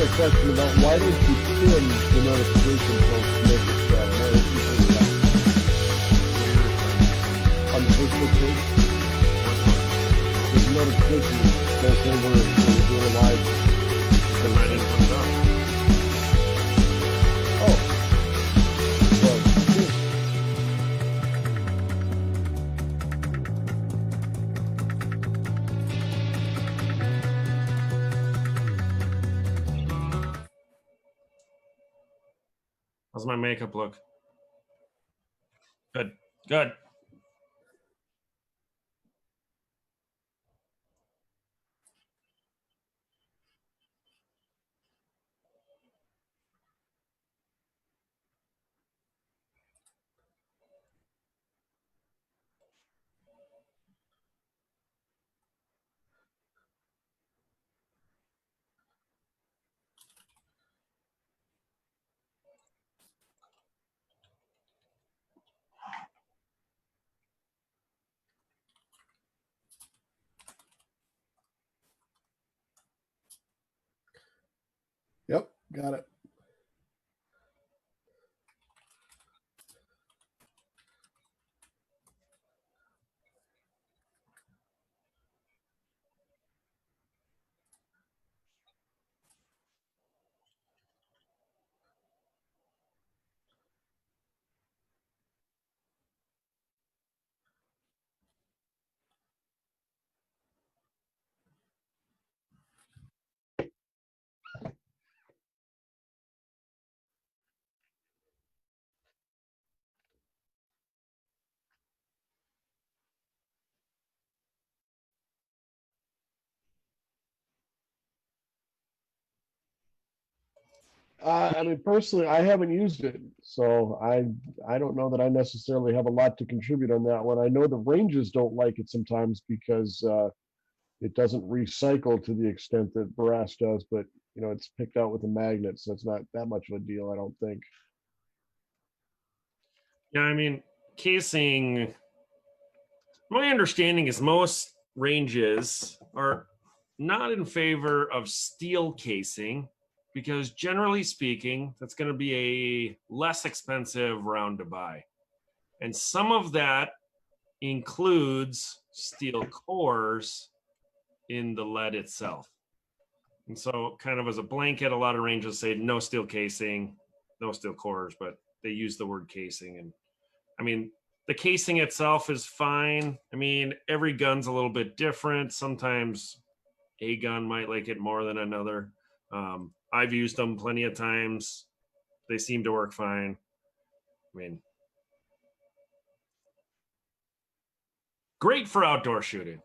a question about why don't you trim the notification post to make it more interesting on the Facebook page? The notification goes over when we're doing a live. Because I didn't put it up. Oh. Well, good. How's my makeup look? Good. Good. Yep, got it. I mean, personally, I haven't used it, so I don't know that I necessarily have a lot to contribute on that one. I know the ranges don't like it sometimes because it doesn't recycle to the extent that brass does, but you know, it's picked out with a magnet, so it's not that much of a deal, I don't think. Yeah, I mean, casing, my understanding is most ranges are not in favor of steel casing because generally speaking, that's going to be a less expensive round to buy. And some of that includes steel cores in the lead itself. And so kind of as a blanket, a lot of ranges say no steel casing, no steel cores, but they use the word casing. And I mean, the casing itself is fine. I mean, every gun's a little bit different. Sometimes a gun might like it more than another. I've used them plenty of times. They seem to work fine. I mean, great for outdoor shooting.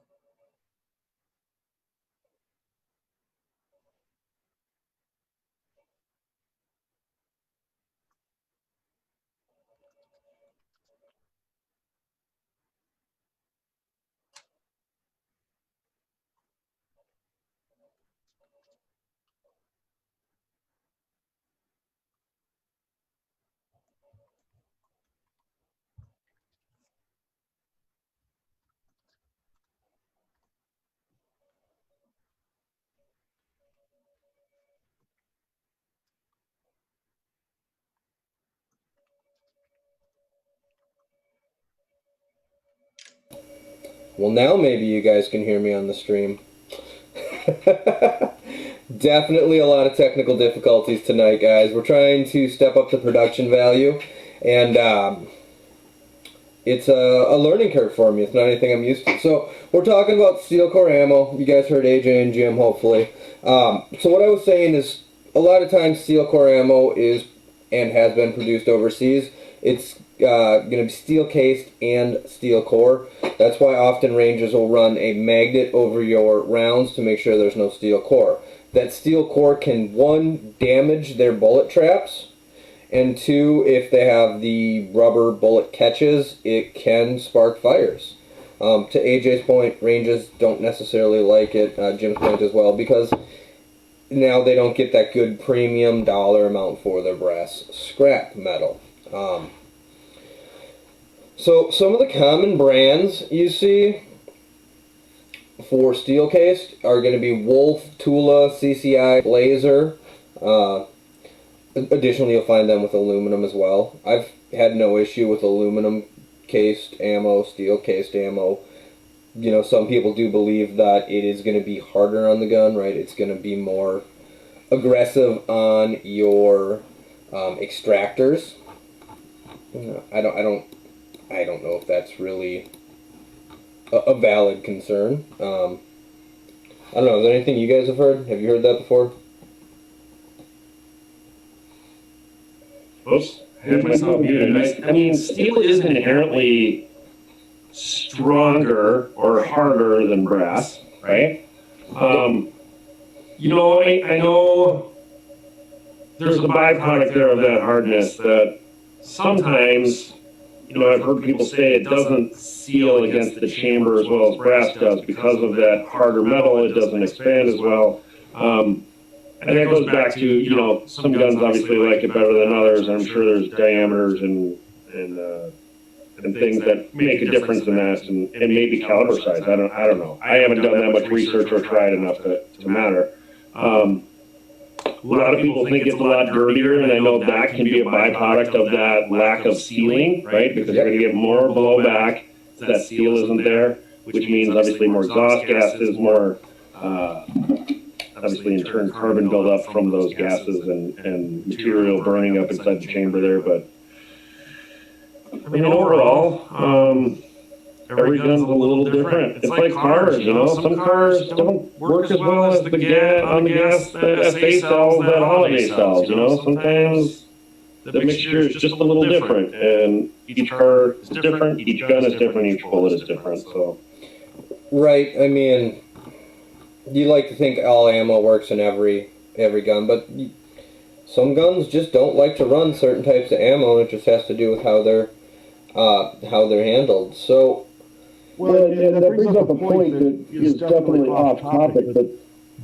Well, now maybe you guys can hear me on the stream. Definitely a lot of technical difficulties tonight, guys. We're trying to step up the production value, and it's a learning curve for me. It's not anything I'm used to. So we're talking about steel core ammo. You guys heard AJ and Jim, hopefully. So what I was saying is a lot of times steel core ammo is and has been produced overseas. It's going to be steel cased and steel core. That's why often ranges will run a magnet over your rounds to make sure there's no steel core. That steel core can, one, damage their bullet traps, and two, if they have the rubber bullet catches, it can spark fires. To AJ's point, ranges don't necessarily like it, Jim's point as well, because now they don't get that good premium dollar amount for their brass scrap metal. So some of the common brands you see for steel cased are going to be Wolf, Tula, CCI, Blazer. Additionally, you'll find them with aluminum as well. I've had no issue with aluminum cased ammo, steel cased ammo. You know, some people do believe that it is going to be harder on the gun, right? It's going to be more aggressive on your extractors. I don't know if that's really a valid concern. I don't know. Is there anything you guys have heard? Have you heard that before? Oops, I had myself muted. I mean, steel isn't inherently stronger or harder than brass, right? You know, I know there's a byproduct there of that hardness that sometimes, you know, I've heard people say it doesn't seal against the chamber as well as brass does because of that harder metal. It doesn't expand as well. And that goes back to, you know, some guns obviously like it better than others. And I'm sure there's diameters and things that make a difference in that, and maybe caliber size. I don't know. I haven't done that much research or tried enough to matter. A lot of people think it's a lot dirtier, and I know that can be a byproduct of that lack of sealing, right? Because you're going to get more blowback. That seal isn't there, which means obviously more exhaust gases, more obviously in turn carbon buildup from those gases and material burning up inside the chamber there. But I mean, overall, every gun's a little different. It's like cars, you know. Some cars don't work as well as the gas that SA sells, that Holiday sells, you know. Sometimes the mixture is just a little different, and each car is different, each gun is different, each bullet is different. So, right. I mean, you like to think all ammo works in every gun, but some guns just don't like to run certain types of ammo, and it just has to do with how they're handled. So, well, and that brings up a point that is definitely off topic, but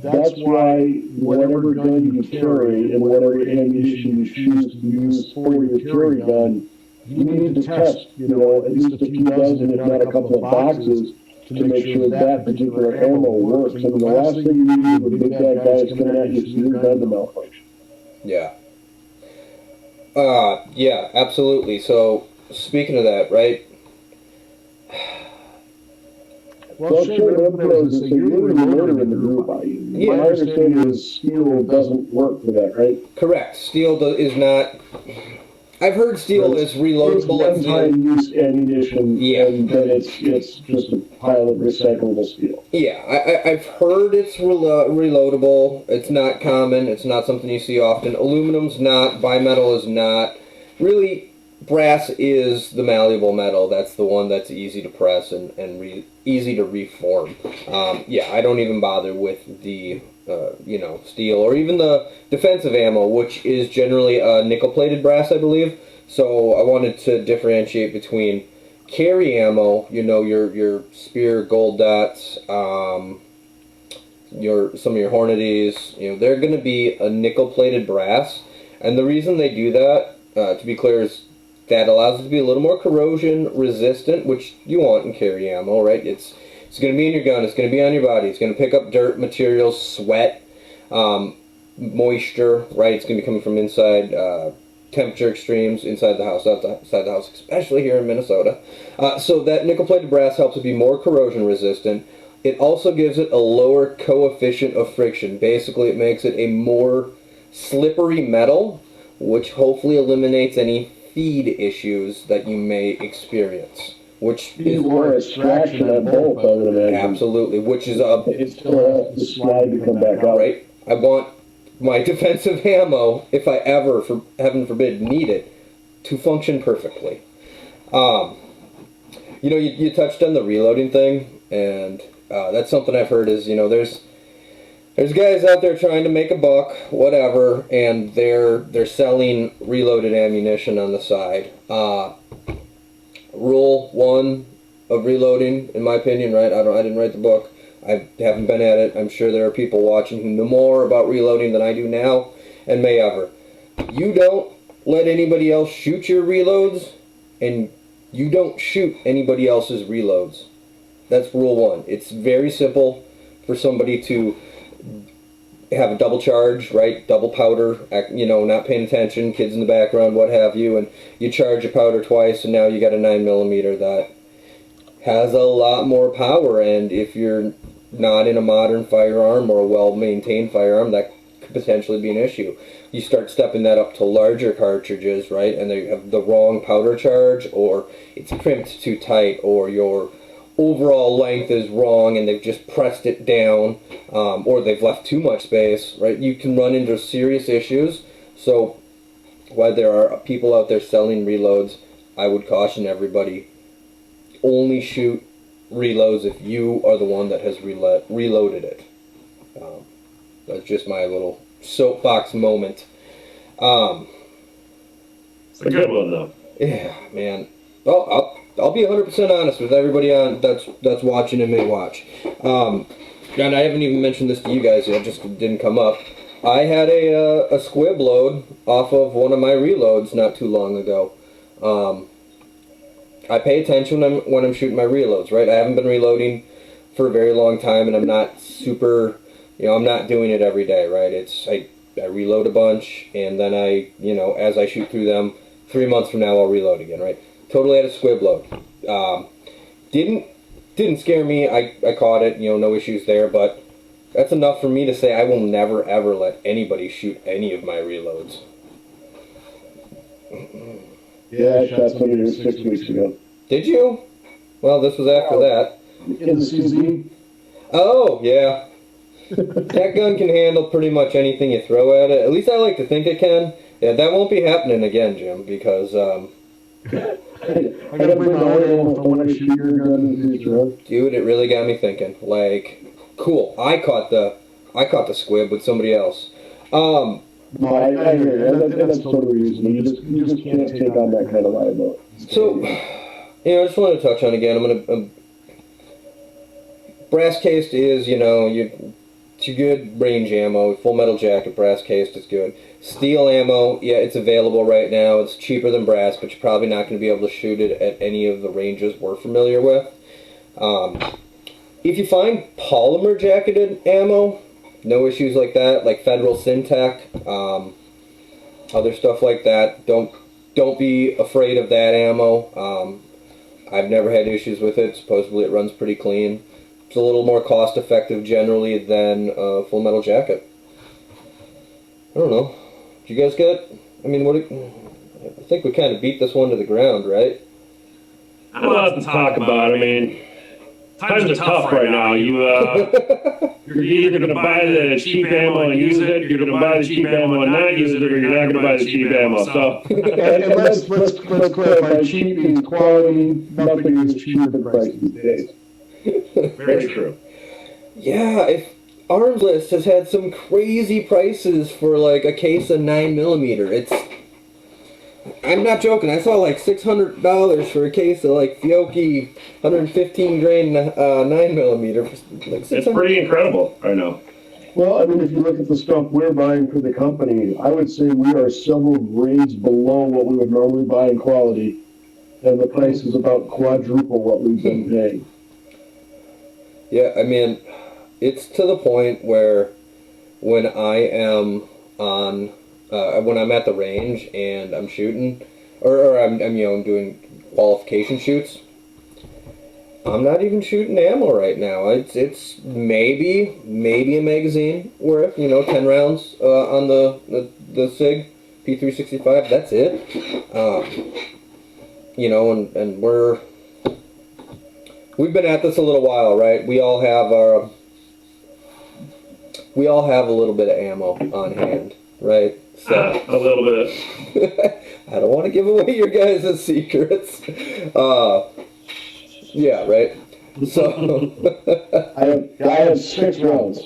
that's why whatever gun you carry and whatever ammunition you choose to use for your carry gun, you need to test, you know, at least a few dozen, if not a couple of boxes, to make sure that particular ammo works. I mean, the last thing you need with a big bad guy is coming at you is your gun to malfunction. Yeah. Yeah, absolutely. So, speaking of that, right? Well, sure, so you're the reloader in the group. My understanding is steel doesn't work for that, right? Correct. Steel is not. I've heard steel is reloadable. It's one-time use ammunition, yeah, and then it's just a pile of recyclable steel. Yeah, I've heard it's reloadable. It's not common. It's not something you see often. Aluminum's not. Bimetal is not. Really, brass is the malleable metal. That's the one that's easy to press and easy to reform. Yeah, I don't even bother with the you know, steel or even the defensive ammo, which is generally nickel-plated brass, I believe. So I wanted to differentiate between carry ammo, you know, your Spear Gold Dots, some of your Hornadies, you know, they're going to be a nickel-plated brass, and the reason they do that, to be clear, is that allows it to be a little more corrosion resistant, which you want in carry ammo, right? It's going to be in your gun, it's going to be on your body, it's going to pick up dirt, materials, sweat, moisture, right? It's going to be coming from inside, temperature extremes inside the house, outside the house, especially here in Minnesota. So that nickel-plated brass helps it be more corrosion resistant. It also gives it a lower coefficient of friction. Basically, it makes it a more slippery metal, which hopefully eliminates any feed issues that you may experience. Which is more extraction on both, I would imagine. Absolutely, which is it still has to slide to come back out. Right. I want my defensive ammo, if I ever, for heaven forbid, need it, to function perfectly. You know, you touched on the reloading thing, and that's something I've heard is, you know, there's guys out there trying to make a buck, whatever, and they're selling reloaded ammunition on the side. Rule 1 of reloading, in my opinion, right? I didn't write the book. I haven't been at it. I'm sure there are people watching who know more about reloading than I do now, and may ever. You don't let anybody else shoot your reloads, and you don't shoot anybody else's reloads. That's rule 1. It's very simple for somebody to have a double charge, right? Double powder, not paying attention, kids in the background, what have you, and you charge your powder twice, and now you got a 9mm that has a lot more power. And if you're not in a modern firearm or a well-maintained firearm, that could potentially be an issue. You start stepping that up to larger cartridges, right? And they have the wrong powder charge, or it's crimped too tight, or your overall length is wrong and they've just pressed it down, or they've left too much space, right? You can run into serious issues. So while there are people out there selling reloads, I would caution everybody, only shoot reloads if you are the one that has reloaded it. That's just my little soapbox moment. It's a good one, though. Yeah, man. Well, I'll be 100% honest with everybody on that's watching and may watch. And I haven't even mentioned this to you guys yet, just didn't come up. I had a squib load off of one of my reloads not too long ago. I pay attention when I'm shooting my reloads, right? I haven't been reloading for a very long time, and I'm not super, I'm not doing it every day, right? I reload a bunch, and then as I shoot through them, 3 months from now I'll reload again, right? Totally had a squib load. Didn't scare me. I caught it, no issues there, but that's enough for me to say I will never ever let anybody shoot any of my reloads. Yeah, I shot somebody 6 weeks ago. Did you? Well, this was after that. In the CZ? Oh, yeah. That gun can handle pretty much anything you throw at it. At least I like to think it can. Yeah, that won't be happening again, Jim, because I gotta bring my own ammo if I want to shoot your gun in the future, huh? dude, it really got me thinking. Like, cool. I caught the squib with somebody else. No, I hear you. That's totally reasonable. You just can't take on that kind of liability. So, I just want to touch on again. Brass cased is, it's a good range ammo. Full metal jacket, brass cased is good. Steel ammo, yeah, it's available right now. It's cheaper than brass, but you're probably not going to be able to shoot it at any of the ranges we're familiar with. If you find polymer jacketed ammo, no issues like that, like Federal Syntech, other stuff like that. Don't be afraid of that ammo. I've never had issues with it. Supposedly it runs pretty clean. It's a little more cost effective generally than full metal jacket. I don't know. Do you guys get? I mean, I think we kind of beat this one to the ground, right? I don't have to talk about it. I mean, times are tough right now. You're either going to buy the cheap ammo and use it, you're going to buy the cheap ammo and not use it, or you're not going to buy the cheap ammo. So, And let's clarify, cheap means quality. Nothing is cheaper than price these days. very true. Yeah, if Arms List has had some crazy prices for like a case of 9mm. I'm not joking. I saw like $600 for a case of like Fiocchi 115 grain 9mm. Like It's pretty incredible right now. Well, I mean, if you look at the stuff we're buying for the company, I would say we are several grades below what we would normally buy in quality, and the price is about quadruple what we've been paying. Yeah, I mean, it's to the point where when I am when I'm at the range and I'm shooting, or I'm doing qualification shoots, I'm not even shooting ammo right now. It's maybe a magazine worth, 10 rounds on the SIG P365. That's it. And we've been at this a little while, right? We all have a little bit of ammo on hand, right? So A little bit. I don't want to give away your guys' secrets. Yeah, right. So I have 6 rounds.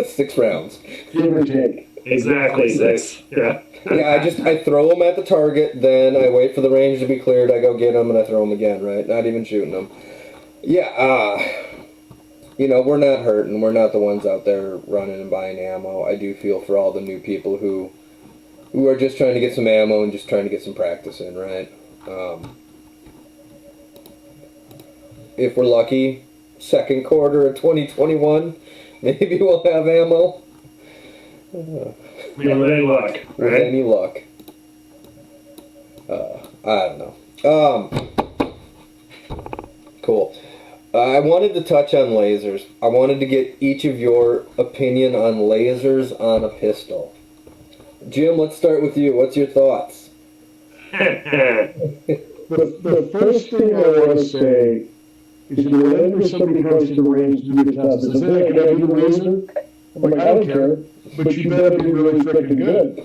6 rounds. Give or take. Exactly 6. Yeah. Yeah, I throw them at the target, then I wait for the range to be cleared, I go get them, and I throw them again, right? Not even shooting them. Yeah, we're not hurting. We're not the ones out there running and buying ammo. I do feel for all the new people who are just trying to get some ammo and just trying to get some practice in, right? If we're lucky, second quarter of 2021, maybe we'll have ammo. With any luck, with right? any luck. I don't know. Cool. I wanted to touch on lasers. I wanted to get each of your opinion on lasers on a pistol. Jim, let's start with you. What's your thoughts? The first thing I want to say is, whenever somebody comes to the range to do the test and says, hey, can I do the laser? I'm like, I don't care, but you better be really freaking good.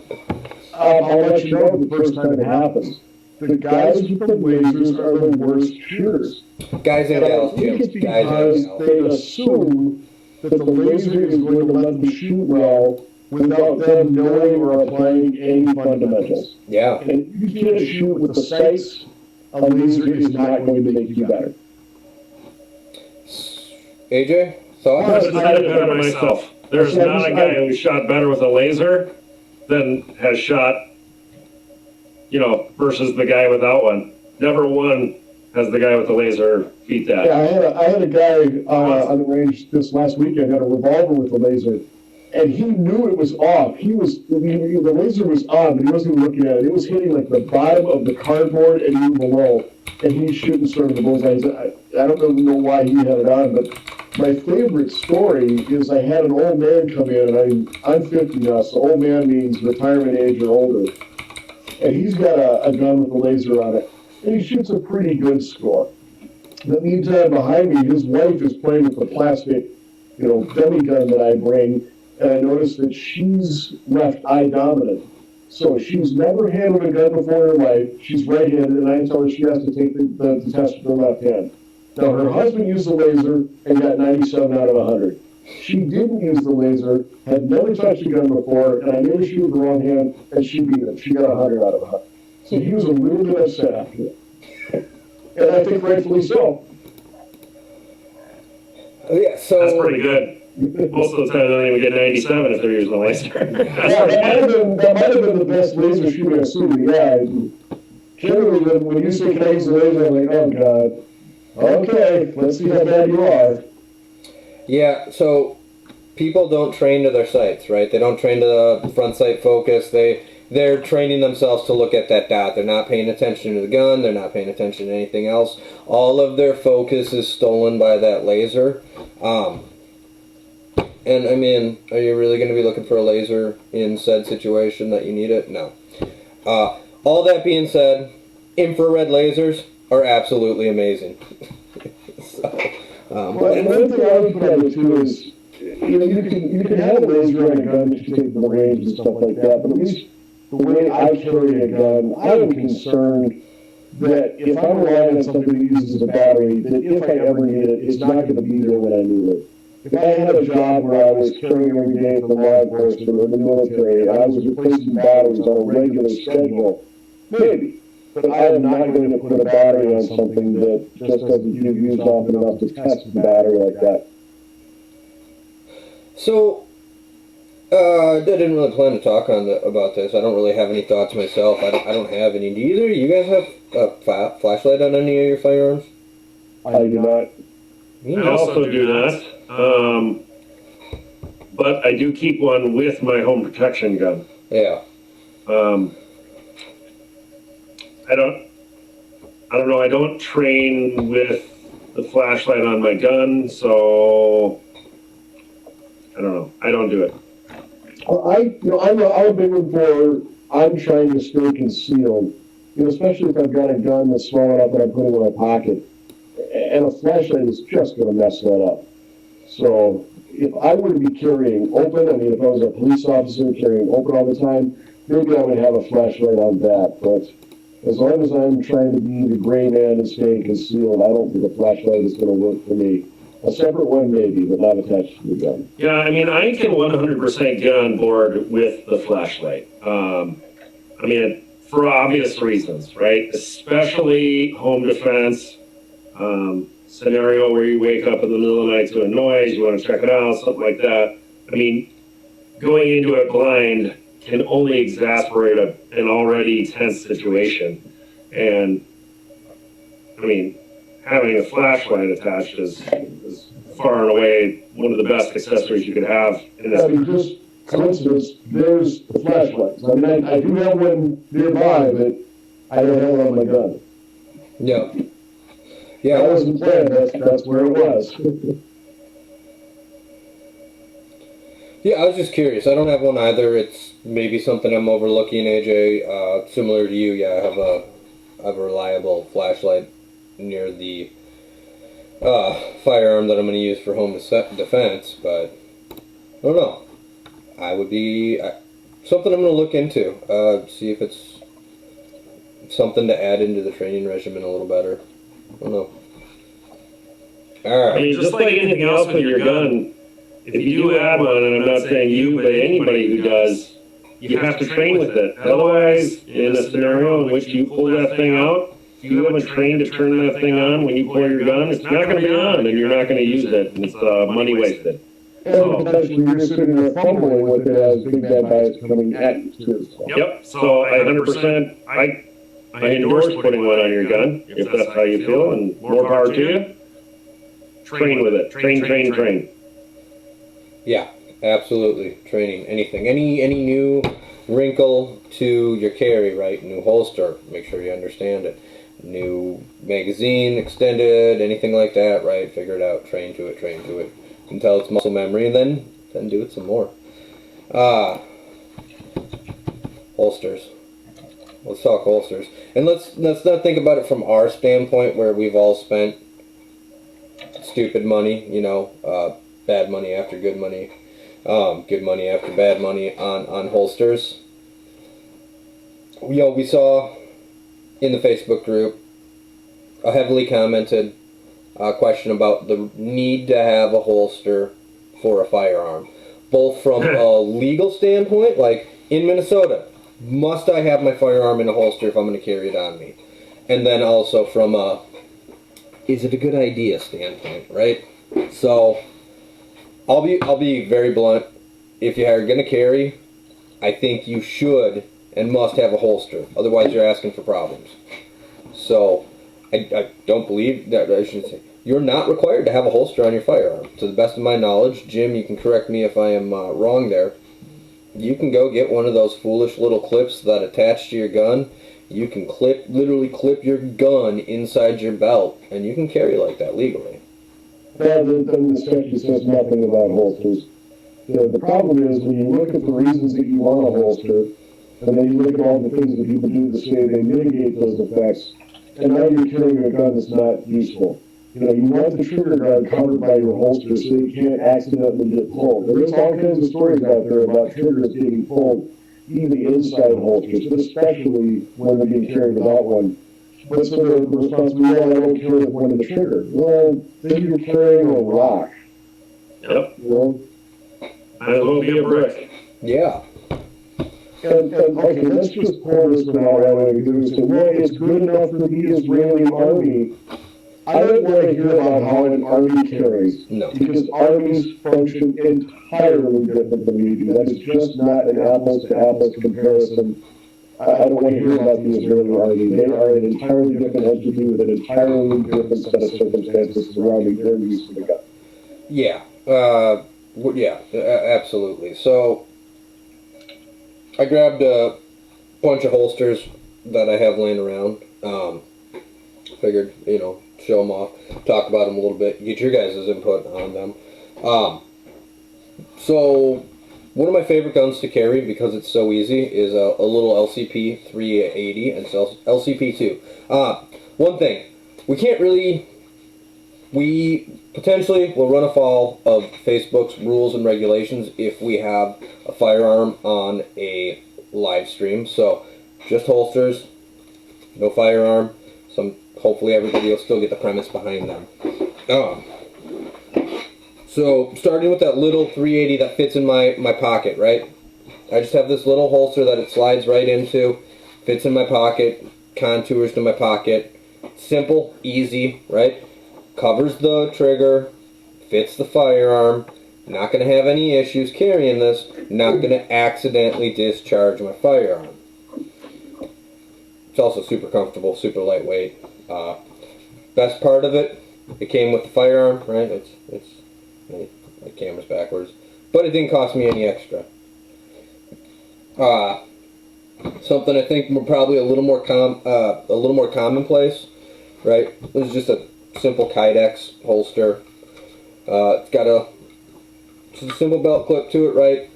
I'll let you know the first time it happens. The guys with the lasers are the worst shooters. Guys and gals, Jim. It's Guys and because gals. they assume that the laser is going to let them shoot well without them knowing or applying any fundamentals. Yeah. And if you can't shoot with the sights, a laser is not going to make you better. AJ, I'm thoughts? gonna say it better myself. There's not a guy who shot better with a laser than has shot, versus the guy without one. Never one has the guy with the laser beat that. Yeah, I had a guy on the range this last weekend had a revolver with a laser, and he knew it was off. The laser was on, but he wasn't even looking at it. It was hitting like the bottom of the cardboard and even below, and he's shooting sort of the bullseye. I don't know why he had it on, but my favorite story is I had an old man come in, and I'm 50 now, so old man means retirement age or older, and he's got a gun with a laser on it, and he shoots a pretty good score. In the meantime, behind me, his wife is playing with the plastic, dummy gun that I bring, and I noticed that she's left eye dominant. So she's never handled a gun before in her life. She's right-handed, and I tell her she has to take the test with her left hand. Now, her husband used the laser and got 97 out of 100. She didn't use the laser, had never touched a gun before, and I made her shoot with the wrong hand, and she beat him. She got 100 out of 100. So he was a little bit upset after it. And I think rightfully so. Yeah, so That's pretty good. Most of the time, they don't even get 97 if they're using the laser. Yeah, that might have been the best laser shooter I've seen. Yeah, generally when you say can I use the laser, I'm like, oh god. Okay, let's see how bad you are. Yeah, so people don't train to their sights, right? They don't train to the front sight focus. They're training themselves to look at that dot. They're not paying attention to the gun. They're not paying attention to anything else. All of their focus is stolen by that laser. And I mean, are you really going to be looking for a laser in said situation that you need it? No. All that being said, infrared lasers are absolutely amazing. Well, and one thing I would put on it too is, you can have a laser on a gun that you take to the range and stuff like that, but at least the way I carry a gun, I am concerned that if I'm relying on something that uses a battery, that if I ever need it, it's not going to be there when I need it. If I had a job where I was carrying every day for law enforcement or the military, and I was replacing batteries on a regular schedule, maybe. But I am not going to put a battery on something that just doesn't get used often enough to test the battery like that. So, I didn't really plan to talk about this. I don't really have any thoughts myself. I don't have any. Do either of you guys have a flashlight on any of your firearms? I do not. I also do that. But I do keep one with my home protection gun. Yeah. I don't know. I don't train with the flashlight on my gun, so I don't know. I don't do it. Well, I'm a big one for, I'm trying to stay concealed, especially if I've got a gun that's small enough that I'm putting in my pocket. And a flashlight is just going to mess that up. So if I were to be carrying open, if I was a police officer carrying open all the time, maybe I would have a flashlight on that. But as long as I'm trying to be the gray man and staying concealed, I don't think a flashlight is going to work for me. A separate one maybe, but not attached to the gun. Yeah, I can 100% get on board with the flashlight. For obvious reasons, right? Especially home defense, scenario where you wake up in the middle of the night to a noise, you want to check it out, something like that. Going into it blind can only exacerbate an already tense situation. And, having a flashlight attached is far and away one of the best accessories you could have in this. Just coincidence, there's the flashlights. I mean, I do have one nearby, but I don't have one on my gun. Yep. Yeah, That wasn't planned. That's where it was. Yeah, I was just curious. I don't have one either. It's maybe something I'm overlooking, AJ. Similar to you, yeah, I have a reliable flashlight near the firearm that I'm going to use for home defense, but I don't know. I would be something I'm going to look into. See if it's something to add into the training regimen a little better. I don't know. All right. I mean, just like anything else with your gun, if you do add one, and I'm not saying you, but anybody who does, you have to train with it. Otherwise, in a scenario in which you pull that thing out, if you haven't trained to turn that thing on when you pull your gun, it's not going to be on, and you're not going to use it, and it's money wasted. And potentially you're sitting there fumbling with it as big bad guys coming at you too. So. Yep. So I 100%, I endorse putting one on your gun if that's how you feel, and more power to you. Train with it. Train. Yeah, absolutely. Training, anything. Any new wrinkle to your carry, right? New holster, make sure you understand it. New magazine, extended, anything like that, right? Figure it out. Train to it. Until it's muscle memory, and then do it some more. Holsters. Let's talk holsters. And let's not think about it from our standpoint where we've all spent stupid money, bad money after good money, good money after bad money on holsters. We saw in the Facebook group a heavily commented question about the need to have a holster for a firearm, both from a legal standpoint, like in Minnesota, must I have my firearm in a holster if I'm going to carry it on me, and then also from a is it a good idea standpoint, right? So I'll be very blunt. If you are going to carry, I think you should and must have a holster. Otherwise, you're asking for problems. So I don't believe that. I should say you're not required to have a holster on your firearm. To the best of my knowledge, Jim, you can correct me if I am wrong there. You can go get one of those foolish little clips that attach to your gun. You can literally clip your gun inside your belt, and you can carry like that legally. Well, then the statute says nothing about holsters. The problem is when you look at the reasons that you want a holster, and then you look at all the things that people do to say they mitigate those effects, and now you're carrying a gun that's not useful. You want the trigger guard covered by your holster so you can't accidentally get pulled. There's all kinds of stories out there about triggers getting pulled, even inside holsters, but especially when they're being carried without one. What's the responsibility? Well, I don't carry one in the trigger. Well, then you're carrying a rock. Yep. Might as well be a brick. Yeah. And okay, let's just pull this one out right away. Because well, it's good enough for the Israeli army. I don't want to hear about how an army carries. No. Because armies function entirely different than we do. That is just not an apples to apples comparison. I don't want to hear about the Israeli army. They are an entirely different entity with an entirely different set of circumstances surrounding their use of the gun. Yeah. Absolutely. So I grabbed a bunch of holsters that I have laying around. Figured, show them off, talk about them a little bit, get your guys' input on them. So one of my favorite guns to carry because it's so easy is a little LCP 380 and LCP 2. One thing, we potentially will run afoul of Facebook's rules and regulations if we have a firearm on a live stream. So just holsters, no firearm. Hopefully everybody will still get the premise behind them. So starting with that little 380 that fits in my pocket, right? I just have this little holster that it slides right into, fits in my pocket, contours to my pocket. Simple, easy, right? Covers the trigger, fits the firearm. Not going to have any issues carrying this. Not going to accidentally discharge my firearm. It's also super comfortable, super lightweight. Best part of it, it came with the firearm, right? My camera's backwards, but it didn't cost me any extra. Something I think probably a little more commonplace, right? This is just a simple Kydex holster. It's got just a simple belt clip to it, right?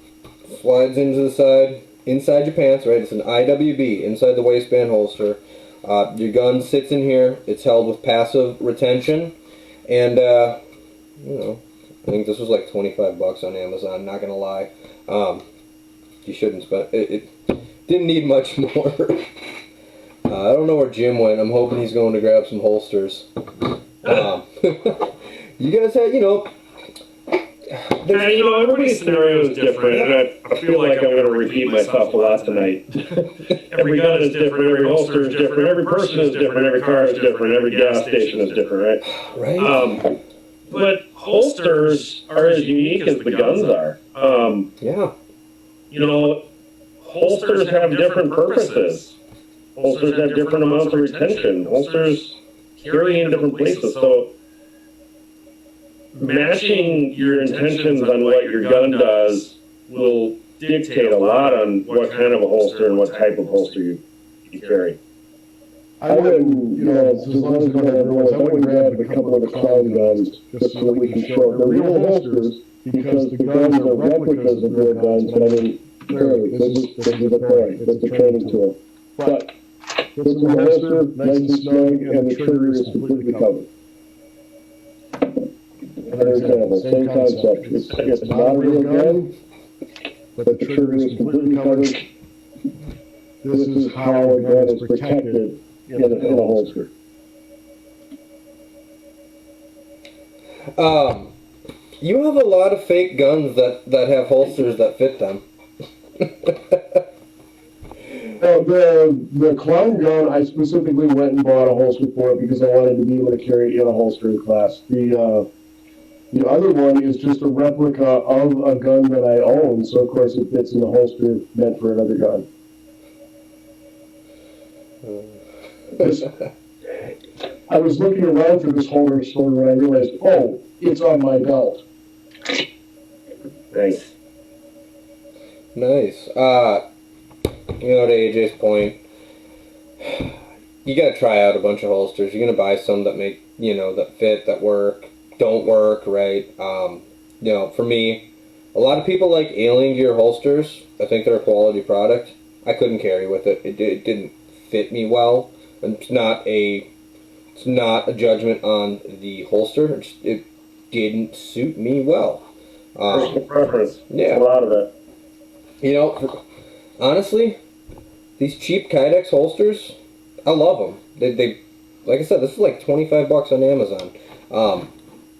Slides into the side, inside your pants, right? It's an IWB, inside the waistband holster. Your gun sits in here. It's held with passive retention, and you know, I think this was like $25 on Amazon. Not gonna lie, you shouldn't spend it. Didn't need much more. I don't know where Jim went. I'm hoping he's going to grab some holsters. You guys had, everybody's scenario is different, and I feel like I'm going to repeat myself a lot tonight. Every gun is different, every holster is different, every person is different, every car is different, every gas station is different, right? Right. But holsters are as unique as the guns are. Yeah. Holsters have different purposes. Holsters have different amounts of retention. Holsters carry in different places. So matching your intentions on what your gun does will dictate a lot on what kind of a holster and what type of holster you carry. I wouldn't, as long as we don't have everyone's, I wouldn't grab a couple of the clown guns just so that we can show they're real holsters because the guns are replicas of real guns, but I mean, clearly, this is a toy, it's a training tool. But this is a holster, nice and snug, and the trigger is completely covered. Another example, same concept. It's not a real gun, but the trigger is completely covered. This is how a gun is protected in a holster. You have a lot of fake guns that have holsters that fit them. The clown gun, I specifically went and bought a holster for it because I wanted to be able to carry it in a holster in class. The other one is just a replica of a gun that I own, so of course it fits in the holster meant for another gun. I was looking around for this holder store when I realized, oh, it's on my belt. Nice. Nice. To AJ's point, you gotta try out a bunch of holsters. You're gonna buy some that make, that fit, that work, don't work, right? For me, a lot of people like Alien Gear holsters. I think they're a quality product. I couldn't carry with it. It didn't fit me well. And it's not a judgment on the holster. It didn't suit me well. Personal preference. Yeah. A lot of it. Honestly, these cheap Kydex holsters, I love them. They like I said, this is like $25 on Amazon.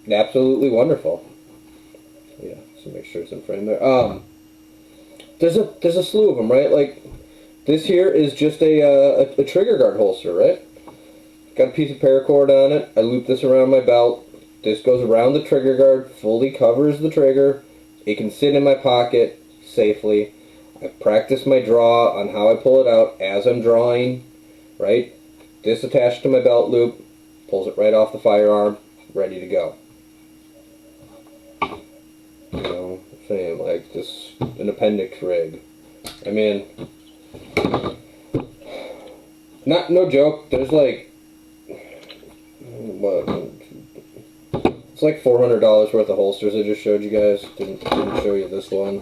Absolutely wonderful. Yeah, so make sure it's in frame there. There's a slew of them, right? Like this here is just a trigger guard holster, right? Got a piece of paracord on it. I loop this around my belt. This goes around the trigger guard, fully covers the trigger. It can sit in my pocket safely. I practice my draw on how I pull it out as I'm drawing, right? This attached to my belt loop, pulls it right off the firearm, ready to go. I'm saying, like, this, an appendix rig. I mean, no joke, there's like, it's like $400 worth of holsters I just showed you guys. Didn't show you this one,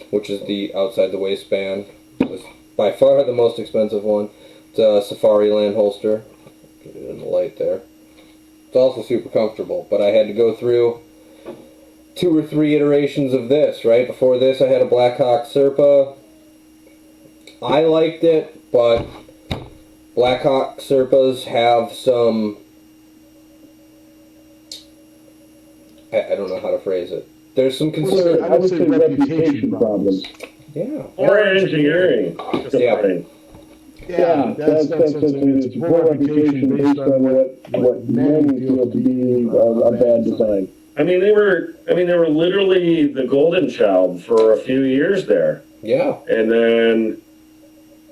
which is the outside the waistband. It's by far the most expensive one. It's a Safari Land holster. Get it in the light there. It's also super comfortable, but I had to go through 2 or 3 iterations of this, right? Before this I had a Blackhawk Serpa. I liked it, but Blackhawk Serpas have some, I don't know how to phrase it. There's some concern. I would say reputation problems. Yeah. Or engineering. Yeah. Yeah, that's it's a poor reputation based on what many feel to be a bad design. I mean, they were literally the golden child for a few years there. Yeah. And then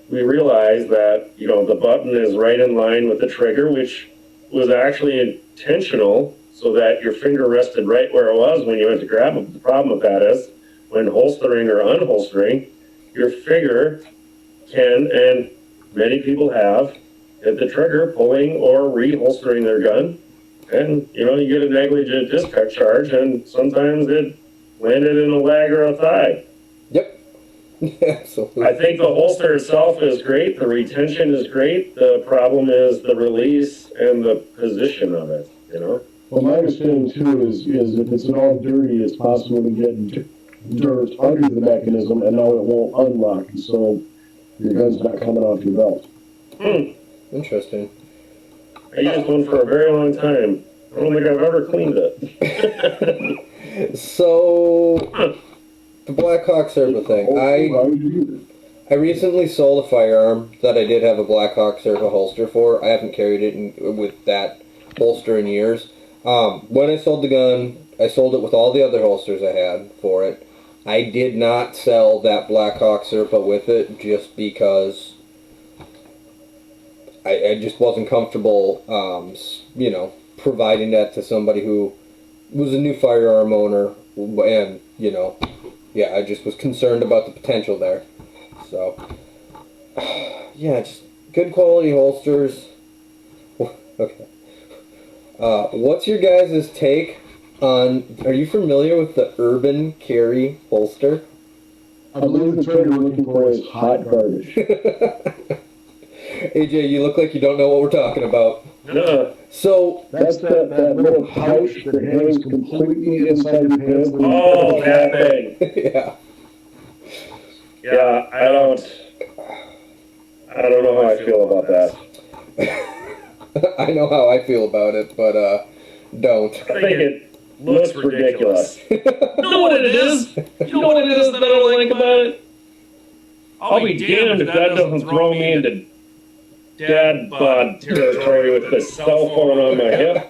we realized that, the button is right in line with the trigger, which was actually intentional so that your finger rested right where it was when you went to grab it. The problem with that is when holstering or unholstering, your finger can, and many people have, hit the trigger, pulling or reholstering their gun. And, you know, you get a negligent discharge, and sometimes it landed in a leg or a thigh. Yep. Absolutely. I think the holster itself is great. The retention is great. The problem is the release and the position of it, you know? Well, my understanding too is if it's at all dirty, it's possible to get dirt under the mechanism, and now it won't unlock, so your gun's not coming off your belt. Interesting. I used one for a very long time. I don't think I've ever cleaned it. So, the Black Hawk Serpa thing. I recently sold a firearm that I did have a Black Hawk Serpa holster for. I haven't carried it with that holster in years. When I sold the gun, I sold it with all the other holsters I had for it. I did not sell that Black Hawk Serpa with it just because I just wasn't comfortable, you know, providing that to somebody who was a new firearm owner, and, you know, yeah, I just was concerned about the potential there. So, yeah, just good quality holsters. Okay. What's your guys' take on, are you familiar with the Urban Carry holster? I believe the term you're looking for is hot garbage. AJ, you look like you don't know what we're talking about. No. So, That's that little pouch that hangs completely inside your pants. Oh, that thing. yeah. Yeah, I don't know how I feel about that. I know how I feel about it, but, don't. I think it looks ridiculous. You know what it is? You know what it is that I don't like about it? I'll be damned if that doesn't throw me into dad bod territory with the cell phone on my hip.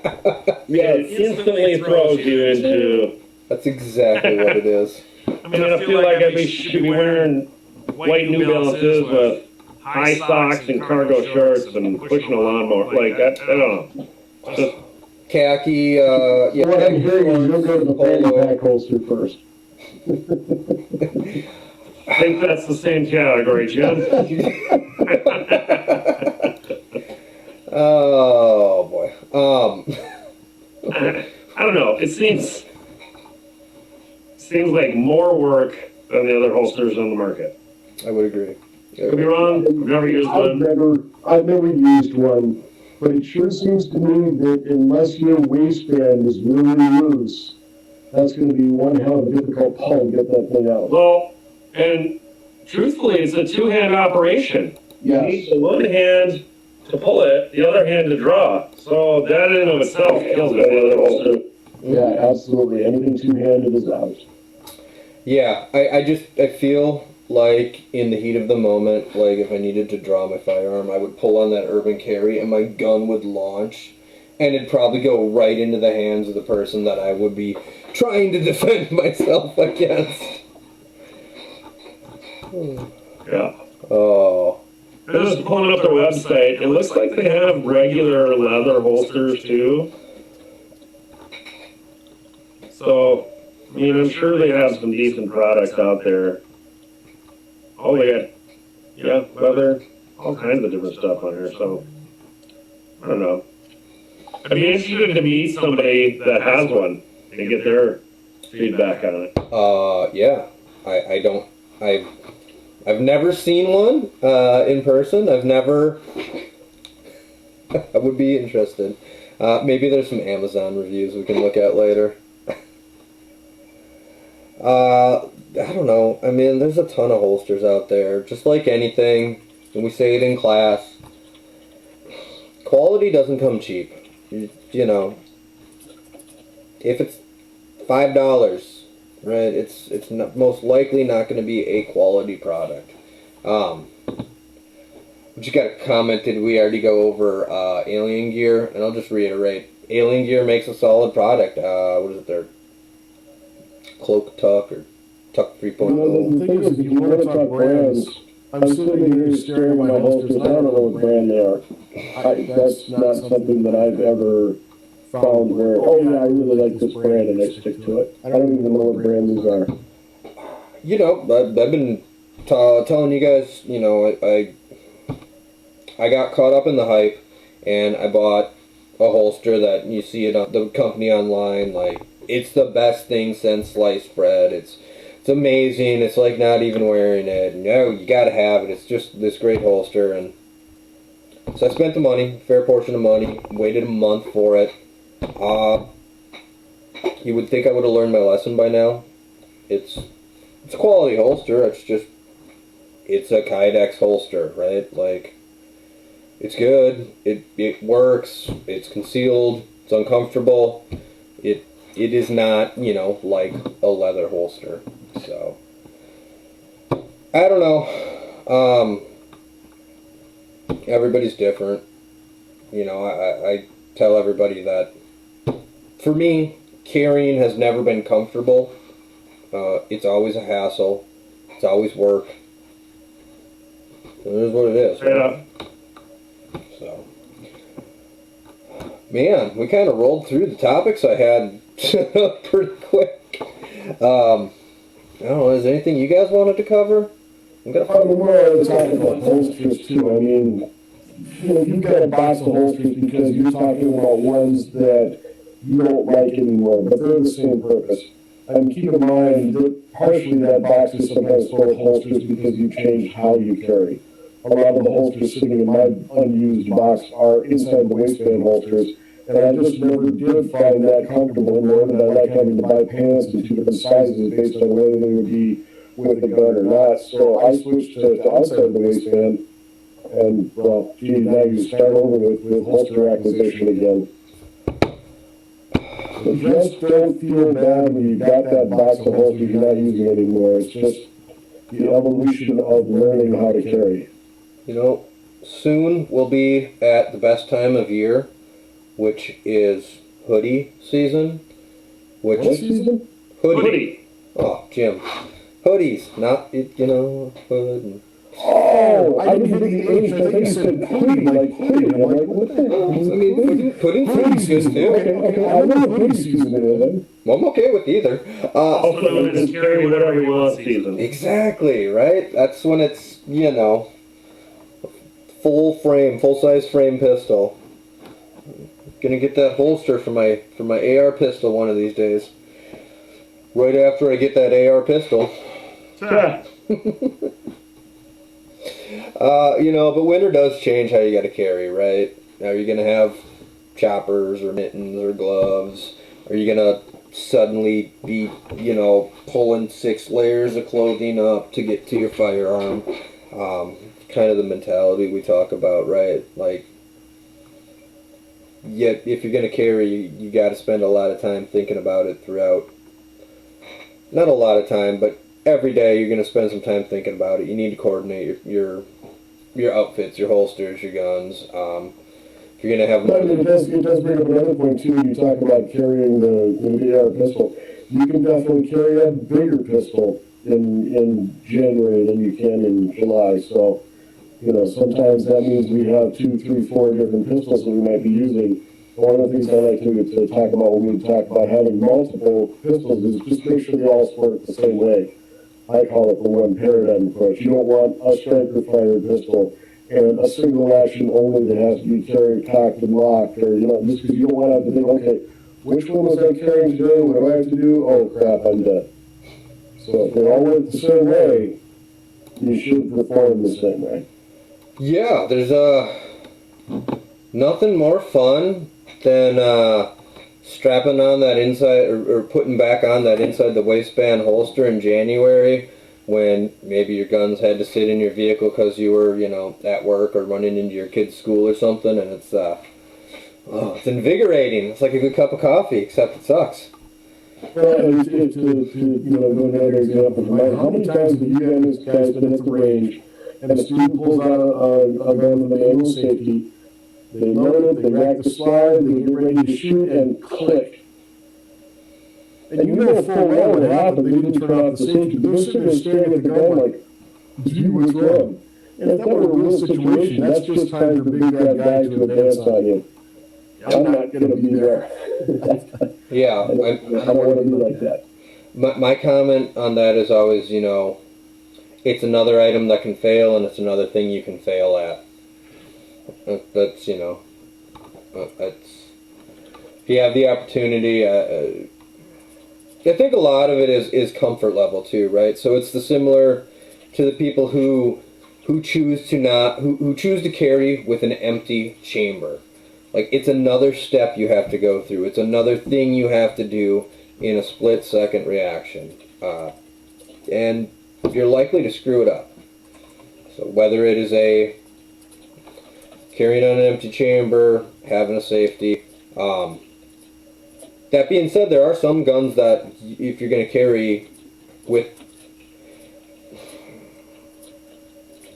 Yeah, it instantly throws you into... That's exactly what it is. I mean, I feel like I should be wearing white New Balances with high socks and cargo shorts and pushing a lawnmower. Like, I don't know. Just, Khaki, yeah. What I'm hearing is you'll go to the fanny pack holster first. I think that's the same category, Jim. Oh, boy. I don't know. It seems like more work than the other holsters on the market. I would agree. Could be wrong. I've never used one. I've never used one, but it sure seems to me that unless your waistband is really loose, that's going to be one hell of a difficult pull to get that thing out. Well, and truthfully, it's a two-hand operation. You need the one hand to pull it, the other hand to draw. So that in of itself kills it. The other holster. Yeah, absolutely. Anything two-handed is out. Yeah, I feel like in the heat of the moment, like if I needed to draw my firearm, I would pull on that Urban Carry and my gun would launch, and it'd probably go right into the hands of the person that I would be trying to defend myself against. Yeah. Oh. Just pulling up their website, it looks like they have regular leather holsters too. So, I mean, I'm sure they have some decent products out there. Oh, they got, yeah, leather, all kinds of different stuff on here, so, I don't know. I'd be interested to meet somebody that has one and get their feedback on it. Yeah. I've never seen one, in person. I've never, I would be interested. Maybe there's some Amazon reviews we can look at later. I don't know. I mean, there's a ton of holsters out there. Just like anything, and we say it in class, quality doesn't come cheap. You know, if it's $5, right, it's not, most likely not going to be a quality product. Just got a comment, did we already go over Alien Gear? And I'll just reiterate, Alien Gear makes a solid product. What is it, their Cloak Tuck or Tuck 3.0? Well, the thing is, if you want to talk brands, I'm sitting here staring at my holsters. I don't know what brand they are. That's not something that I've ever found where, oh yeah, I really like this brand and I stick to it. I don't even know what brand these are. You know, I've been telling you guys, I got caught up in the hype, and I bought a holster that you see it on the company online. Like, it's the best thing since sliced bread. It's amazing. It's like not even wearing it. No, you gotta have it. It's just this great holster, and so I spent the money, fair portion of money, waited a month for it. You would think I would have learned my lesson by now. It's a quality holster. It's a Kydex holster, right? Like, it's good. It works. It's concealed. It's uncomfortable. It is not, like a leather holster. So I don't know. Everybody's different. I tell everybody that for me, carrying has never been comfortable. It's always a hassle. It's always work. It is what it is. Yeah. So, man, we kind of rolled through the topics I had pretty quick. I don't know, is there anything you guys wanted to cover? More talking about holsters too. I mean, you've got a box of holsters because you're talking about ones that you don't like anymore, but they're the same purpose. And keep in mind that partially that box is sometimes full of holsters because you change how you carry. A lot of the holsters sitting in my unused box are inside the waistband holsters, and I just never did find that comfortable, nor did I like having to buy pants in two different sizes based on whether they would be with the gun or not. So I switched to outside the waistband, and well, gee, now you start over with holster acquisition again. But just don't feel bad when you got that box of holsters you're not using anymore. It's just the evolution of learning how to carry. Soon we'll be at the best time of year, which is hoodie season. What season? Hoodie. Oh, Jim. Hoodies, not, hood. Oh, I didn't hear the H. I think you said pudding, like pudding. I'm like, what the hell? I mean, pudding season too. Okay, I know what hoodie season is then. Well, I'm okay with either. Also known as carry whatever you want season. Exactly, right? That's when it's, full-size frame pistol. Gonna get that holster for my AR pistol one of these days. Right after I get that AR pistol. But winter does change how you gotta carry, right? Are you gonna have choppers or mittens or gloves? Are you gonna suddenly be, pulling 6 layers of clothing up to get to your firearm? Kind of the mentality we talk about, right? Like, yet if you're gonna carry, you gotta spend a lot of time thinking about it throughout. Not a lot of time, but every day you're going to spend some time thinking about it. You need to coordinate your outfits, your holsters, your guns. If you're going to have... But it does bring up another point, too. You talk about carrying the AR pistol. You can definitely carry a bigger pistol in January than you can in July. So, sometimes that means we have 2, 3, 4 different pistols that we might be using. One of the things I like to talk about when we talk about having multiple pistols is just make sure they all work the same way. I call it the one paradigm approach. You don't want a striker fired pistol and a single action only that has to be carried, cocked, and locked, or just because you don't want to have to think, okay, which one was I carrying today? What do I have to do? Oh crap, I'm dead. So if they all work the same way, you should perform the same way. Yeah, there's nothing more fun than strapping on that inside or putting back on that inside the waistband holster in January when maybe your guns had to sit in your vehicle because you were, at work or running into your kid's school or something, and it's invigorating. It's like a good cup of coffee, except it sucks. Well, to go another example, how many times have you guys been at the range and a student pulls out a gun with a manual safety? They load it, they rack the slide, they get ready to shoot, and click. And you know full well what happened. They didn't turn off the safety. They're sitting there staring at the gun like, gee, what's wrong? And if that were a real situation, that's just time for big bad guy to advance on you. I'm not going to be there. Yeah. I don't want to be like that. My comment on that is always, it's another item that can fail, and it's another thing you can fail at. That's, you know, that's, if you have the opportunity, I think a lot of it is comfort level too, right? So it's the similar to the people who choose to carry with an empty chamber. Like, it's another step you have to go through. It's another thing you have to do in a split-second reaction. And you're likely to screw it up. So whether it is a carrying on an empty chamber, having a safety. That being said, there are some guns that if you're going to carry with...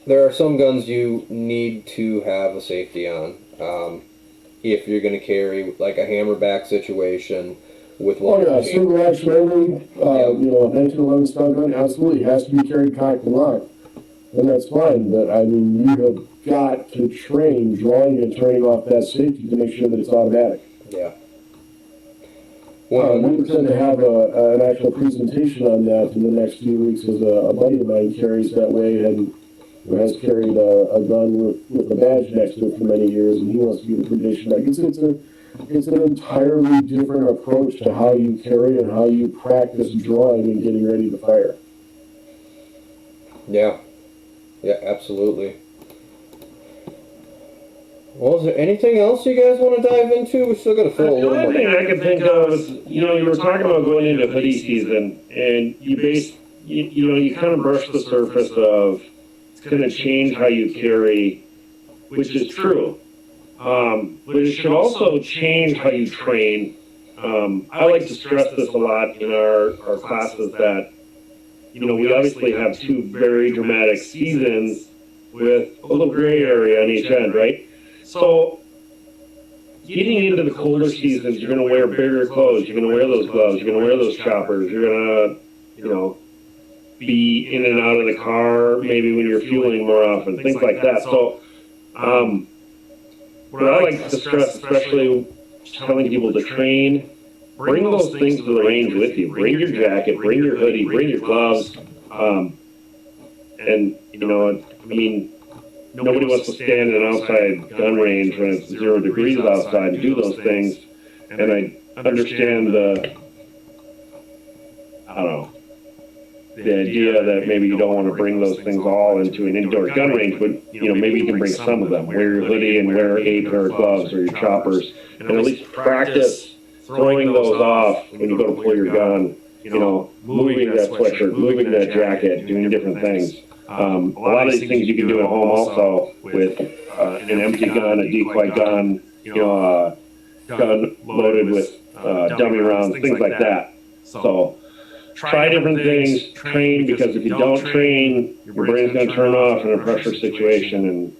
There are some guns you need to have a safety on. If you're going to carry like a hammerback situation with one. Oh yeah, single action only, you know, 1911 stun gun absolutely has to be carried cocked and locked, and that's fine. But I mean, you have got to train drawing and turning off that safety to make sure that it's automatic. Yeah. We intend to have an actual presentation on that in the next few weeks, as a buddy of mine carries that way and has carried a gun with a badge next to it for many years, and he wants to be the tradition. Like, it's an entirely different approach to how you carry and how you practice drawing and getting ready to fire. Yeah. Yeah, absolutely. Well, is there anything else you guys want to dive into? We still got to fill a The little only more. thing I can think of is, you know, you were talking about going into hoodie season, and you kind of brush the surface of it's going to change how you carry, which is true. But it should also change how you train. I like to stress this a lot in our classes that, you know, we obviously have two very dramatic seasons with a little gray area on each end, right? So getting into the colder seasons, you're going to wear bigger clothes, you're going to wear those gloves, you're going to wear those choppers, you're going to, you know, be in and out of the car maybe when you're fueling more often, things like that. So what I like to stress, especially telling people to train, bring those things to the range with you. Bring your jacket, bring your hoodie, bring your gloves. And, you know, I mean, nobody wants to stand in an outside gun range when it's 0 degrees outside and do those things. And I understand the idea that maybe you don't want to bring those things all into an indoor gun range, but, you know, maybe you can bring some of them. Wear your hoodie and wear a pair of gloves or your choppers, and at least practice throwing those off when you go to pull your gun, you know, moving that sweatshirt, moving that jacket, doing different things. A lot of these things you can do at home also with an empty gun, a decoy gun, you know, a gun loaded with dummy rounds, things like that. So try different things, train, because if you don't train, your brain's going to turn off in a pressure situation,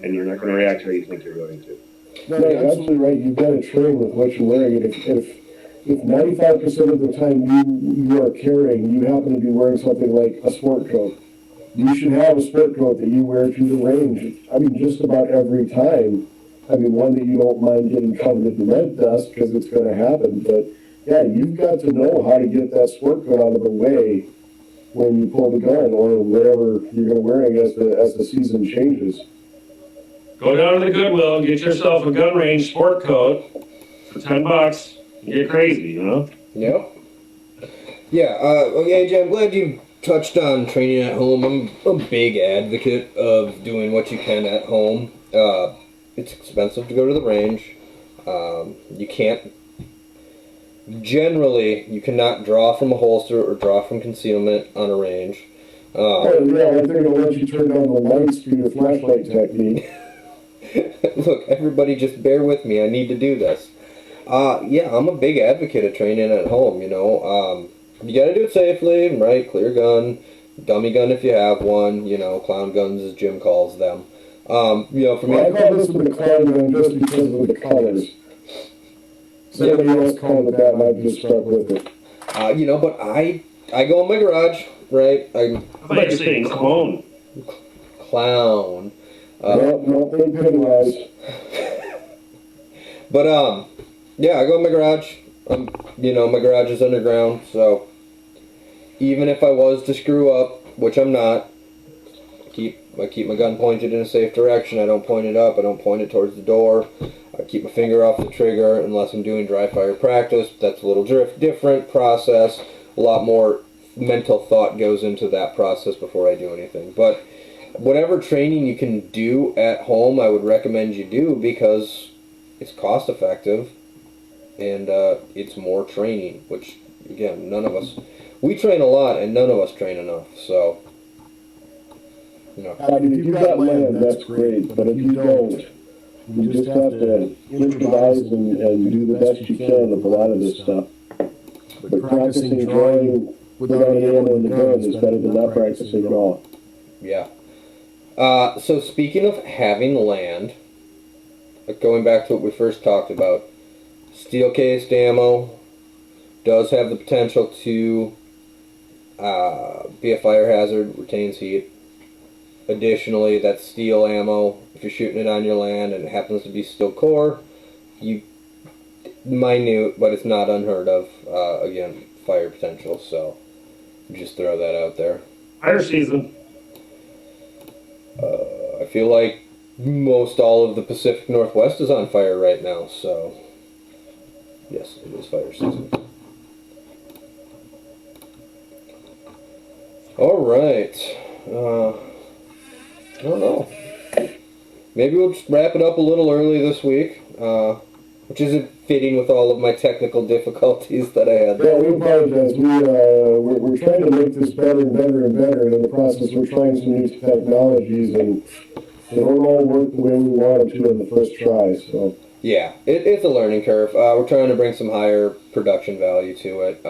and you're not going to react how you think you're going to. No, you're absolutely right. You've got to train with what you're wearing. And if 95% of the time you are carrying, you happen to be wearing something like a sport coat, you should have a sport coat that you wear to the range. I mean, just about every time. I mean, one that you don't mind getting covered in lead dust, because it's going to happen. But yeah, you've got to know how to get that sport coat out of the way when you pull the gun, or whatever you're going to wearing as the season changes. Go down to the Goodwill, get yourself a gun range sport coat for $10. Get crazy, you know? Yep. Yeah, okay, AJ, I'm glad you touched on training at home. I'm a big advocate of doing what you can at home. It's expensive to go to the range. You can't... Generally, you cannot draw from a holster or draw from concealment on a range. Yeah, I think I'll let you turn on the lights for your flashlight technique. Look, everybody just bear with me. I need to do this. Yeah, I'm a big advocate of training at home, you know. You gotta do it safely, right? Clear gun, dummy gun if you have one, you know, clown guns as Jim calls them. You know, for me... Well, I call this one the clown gun just because of the colors. Somebody else called it that, and I've just stuck with it. You know, but I go in my garage, right? I thought you were saying clone. Clown. No, think Pennywise. But, yeah, I go in my garage. You know, my garage is underground, so even if I was to screw up, which I'm not, I keep my gun pointed in a safe direction. I don't point it up. I don't point it towards the door. I keep my finger off the trigger unless I'm doing dry fire practice. That's a little different process. A lot more mental thought goes into that process before I do anything. But whatever training you can do at home, I would recommend you do, because it's cost effective and it's more training, which, again, none of us, we train a lot and none of us train enough. So, you know. I mean, if you've got land, that's great, but if you don't, you just have to improvise and do the best you can with a lot of this stuff. But practicing drawing without any ammo in the gun is better than not practicing at all. Yeah. So speaking of having land, going back to what we first talked about, steel-cased ammo does have the potential to be a fire hazard, retains heat. Additionally, that steel ammo, if you're shooting it on your land and it happens to be steel core, minute, but it's not unheard of, again, fire potential, so just throw that out there. Fire season. I feel like most all of the Pacific Northwest is on fire right now, so yes, it is fire season. Alright, I don't know. Maybe we'll just wrap it up a little early this week, which isn't fitting with all of my technical difficulties that I had. Yeah, we apologize. We're trying to make this better and better and better, and in the process we're trying some new technologies, and they don't all work the way we want them to in the first try. So yeah, it's a learning curve. We're trying to bring some higher production value to it.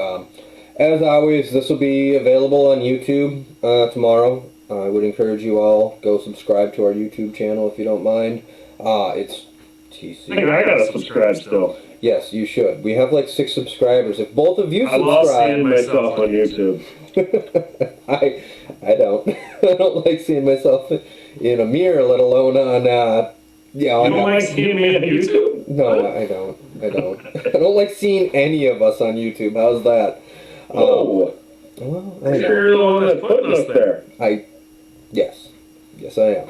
As always, this will be available on YouTube tomorrow. I would encourage you all, go subscribe to our YouTube channel if you don't mind. It's TC. I gotta subscribe still. Yes, you should. We have like 6 subscribers. If both of you I love subscribe, seeing myself on YouTube. I don't. I don't like seeing myself in a mirror, let alone on. Yeah, You don't like seeing me on YouTube? No, I don't. I don't like seeing any of us on YouTube. How's that? Oh, Well, I know. you're the one that's putting us there. Yes, I am.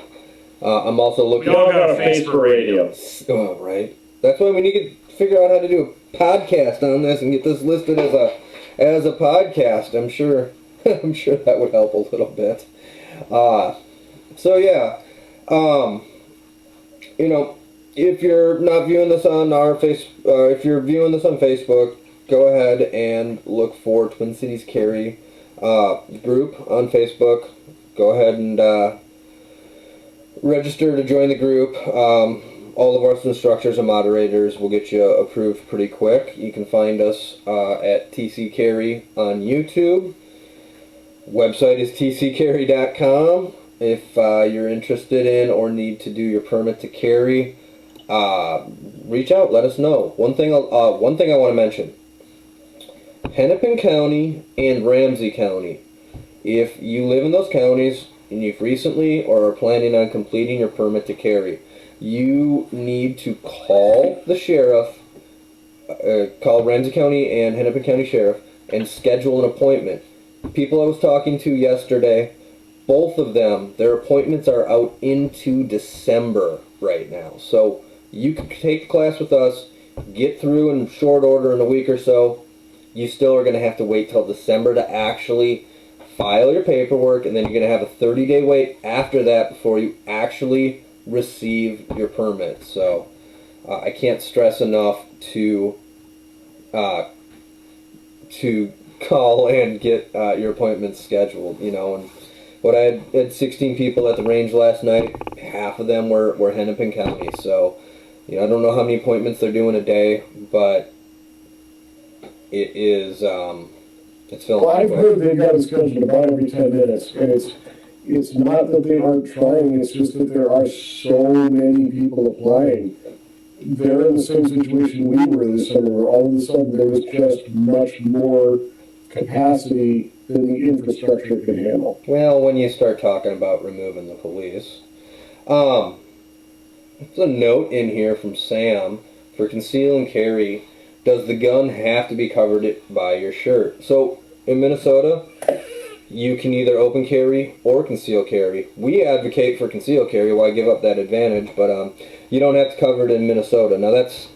I'm also looking. We all got a face for radio. Oh, right. That's why we need to figure out how to do a podcast on this and get this listed as a podcast. I'm sure that would help a little bit. So yeah, you know, if you're not viewing this on our if you're viewing this on Facebook, go ahead and look for Twin Cities Carry group on Facebook. Go ahead and register to join the group. All of our instructors and moderators will get you approved pretty quick. You can find us at TC Carry on YouTube. Website is tccarry.com. If you're interested in or need to do your permit to carry, reach out. Let us know. One thing I want to mention: Hennepin County and Ramsey County. If you live in those counties and you've recently or are planning on completing your permit to carry, you need to call the sheriff, call Ramsey County and Hennepin County Sheriff, and schedule an appointment. People I was talking to yesterday, both of them, their appointments are out into December right now. So you can take the class with us, get through in short order in a week or so. You still are going to have to wait till December to actually file your paperwork, and then you're going to have a 30-day wait after that before you actually receive your permit. So I can't stress enough to call and get your appointments scheduled. You know, and what I had 16 people at the range last night. Half of them were Hennepin County. So, you know, I don't know how many appointments they're doing a day, but it is it's filling. well, I've heard they've got it scheduled about every 10 minutes, and it's not that they aren't trying, it's just that there are so many people applying. They're in the same situation we were this summer, where all of a sudden there was just much more capacity than the infrastructure could handle. Well, when you start talking about removing the police. There's a note in here from Sam. For conceal and carry, does the gun have to be covered by your shirt? So, in Minnesota, you can either open carry or conceal carry. We advocate for conceal carry. Why give up that advantage? But you don't have to cover it in Minnesota. Now that's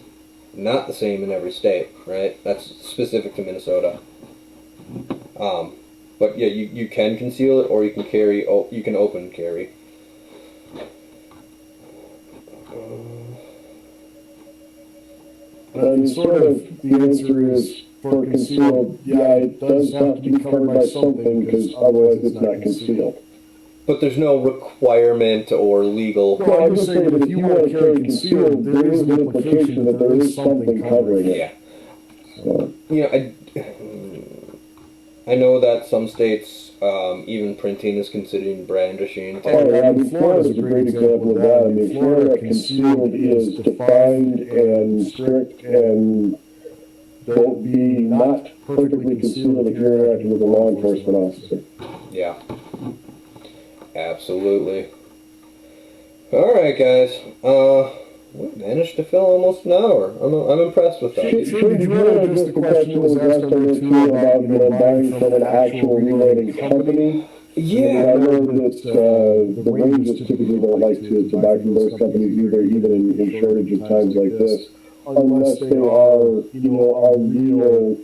not the same in every state, right? That's specific to Minnesota. But yeah, you can conceal it or you can carry. You can open carry. Sort of the answer is for concealed, yeah, it does have to be covered by something because otherwise it's not concealed. But there's no requirement or legal. No, I'm just saying that if you want to carry concealed, there is an implication that there is something covering it. Yeah. So. You know, I know that some states, even printing is considered brandishing. Oh, yeah, I mean, Florida's a great example of that. I mean, Florida concealed is defined and strict, and don't be not perfectly concealed if you're interacting with a law enforcement officer. Yeah. Absolutely. All right, guys. We managed to fill almost an hour. I'm impressed with that. Sure, did you want to address the question that was asked on there too about, you know, buying from an actual reloading company? Yeah. I know that the Rangers typically don't like to buy from those companies either, even in shortage of times like this, unless they are, you know, a real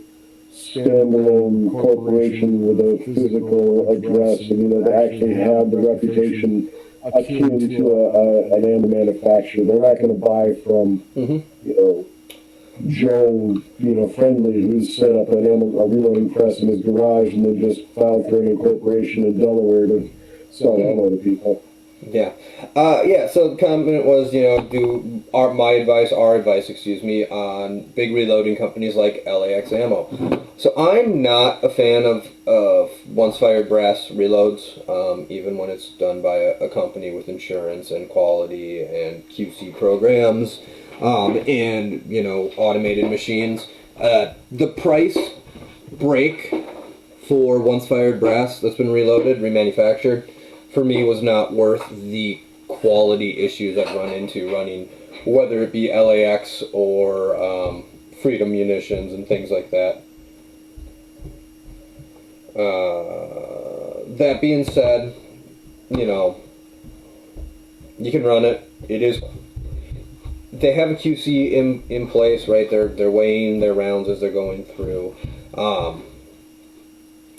standalone corporation with a physical address, and, you know, they actually have the reputation akin to an ANDA manufacturer. They're not going to buy from, you know, Joe, you know, Friendly, who's set up a reloading press in his garage and then just filed for an incorporation in Delaware to sell ammo to people. Yeah. Yeah, so the comment was, you know, our advice, on big reloading companies like LAX Ammo. So I'm not a fan of once-fired brass reloads, even when it's done by a company with insurance and quality and QC programs, and, you know, automated machines. The price break for once-fired brass that's been reloaded, remanufactured, for me was not worth the quality issues I've run into running, whether it be LAX or Freedom Munitions and things like that. That being said, you know, you can run it. They have a QC in place, right? They're weighing their rounds as they're going through.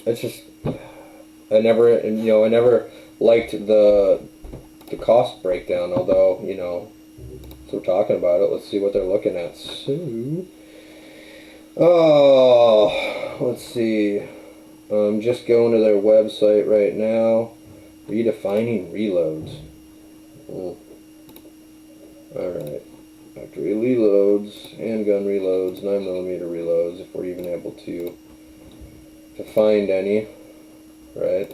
It's just I never liked the cost breakdown, although, you know, so we're talking about it. Let's see what they're looking at. So, let's see. I'm just going to their website right now. Redefining reloads. Alright. Factory reloads, handgun reloads, 9mm reloads, if we're even able to find any. Right.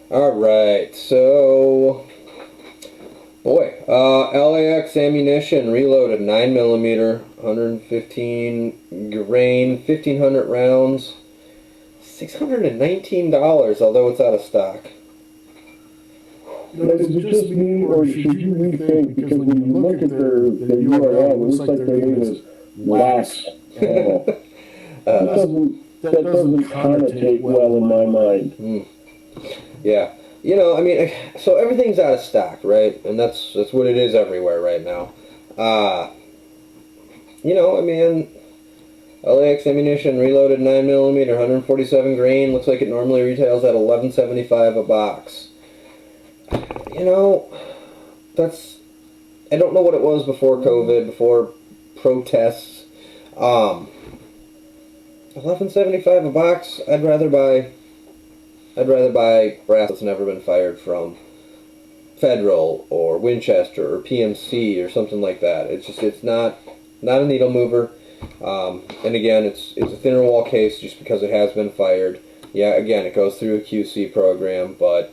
Alright, so boy, LAX ammunition reloaded 9mm, 115 grain, 1,500 rounds, $619, although it's out of stock. Is it just me, or should you rethink, because when you look at their URL, it looks like their name is LAX Ammo. That doesn't connotate well in my mind. Yeah. You know, I mean, so everything's out of stock, right? And that's what it is everywhere right now. You know, I mean, LAX ammunition reloaded 9mm, 147 grain. Looks like it normally retails at $11.75 a box. You know, I don't know what it was before COVID, before protests. $11.75 a box. I'd rather buy brass that's never been fired from Federal or Winchester or PMC or something like that. It's not a needle mover. And again, it's a thinner wall case just because it has been fired. Yeah, again, it goes through a QC program, but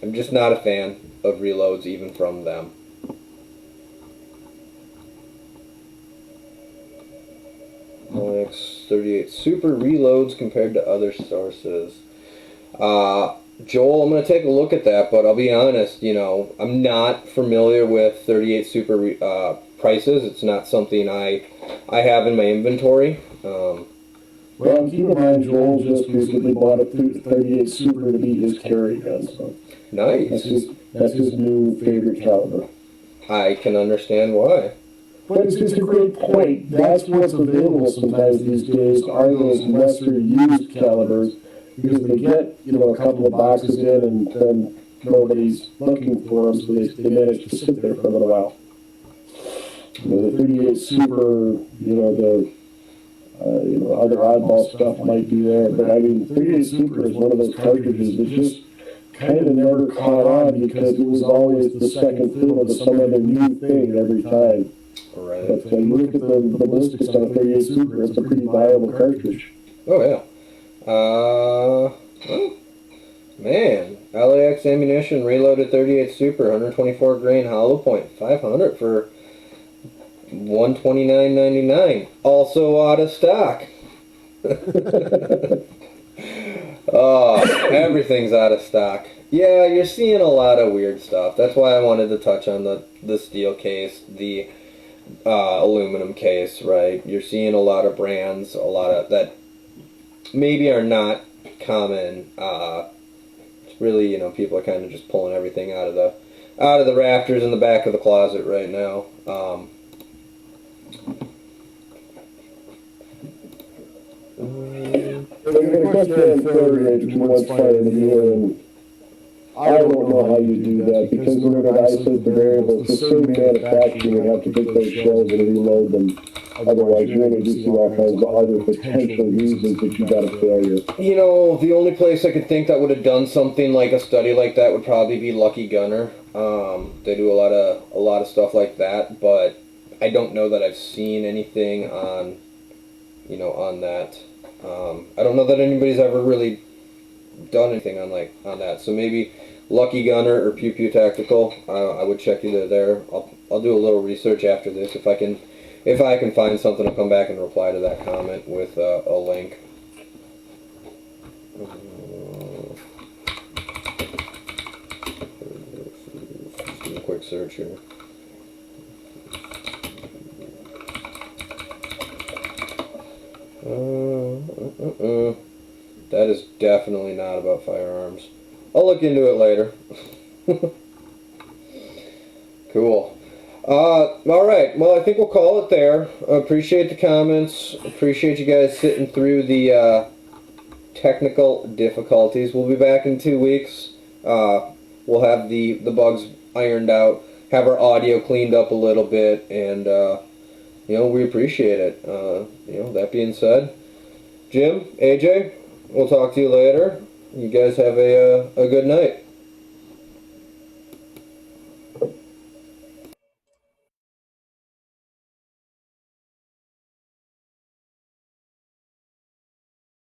I'm just not a fan of reloads even from them. LX 38 Super reloads compared to other sources. Joel, I'm going to take a look at that, but I'll be honest, you know, I'm not familiar with 38 Super prices. It's not something I have in my inventory. Well, keep in mind, Joel just recently bought a 38 Super to be his carry gun, so Nice. that's his new favorite caliber. I can understand why. But it's a great point. That's what's available sometimes these days are those lesser used calibers because they get, a couple of boxes in and then nobody's looking for them, so they manage to sit there for a little while. The 38 Super, other oddball stuff might be there, but I mean, 38 Super is one of those cartridges that just kind of never caught on because it was always the second fiddle to some other new thing every time. Right. But you look at the ballistics on a 38 Super, it's a pretty viable cartridge. Oh, yeah. Oh, man. LAX ammunition, reloaded 38 Super, 124 grain hollow point, 500 for $129.99. Also out of stock. Oh, everything's out of stock. Yeah, you're seeing a lot of weird stuff. That's why I wanted to touch on the steel case, the aluminum case, right? You're seeing a lot of brands, a lot of that maybe are not common. It's really, people are kind of just pulling everything out of the rafters in the back of the closet right now. The question failure rate between what's fine and the other, and I don't know how you do that because in order to isolate the variables, the same manufacturer would have to take those shells and reload them. Otherwise, you're going to see all kinds of other potential reasons that you got a failure. The only place I could think that would have done something like a study like that would probably be Lucky Gunner. They do a lot of stuff like that, but I don't know that I've seen anything on, on that. I don't know that anybody's ever really done anything on that. So maybe Lucky Gunner or Pew Pew Tactical. I would check either there. I'll do a little research after this if I can find something. I'll come back and reply to that comment with a link. Just do a quick search here. That is definitely not about firearms. I'll look into it later. Cool. Alright, well, I think we'll call it there. Appreciate the comments. Appreciate you guys sitting through the technical difficulties. We'll be back in 2 weeks. We'll have the bugs ironed out, have our audio cleaned up a little bit, and we appreciate it. That being said, Jim, AJ, we'll talk to you later. You guys have a good night.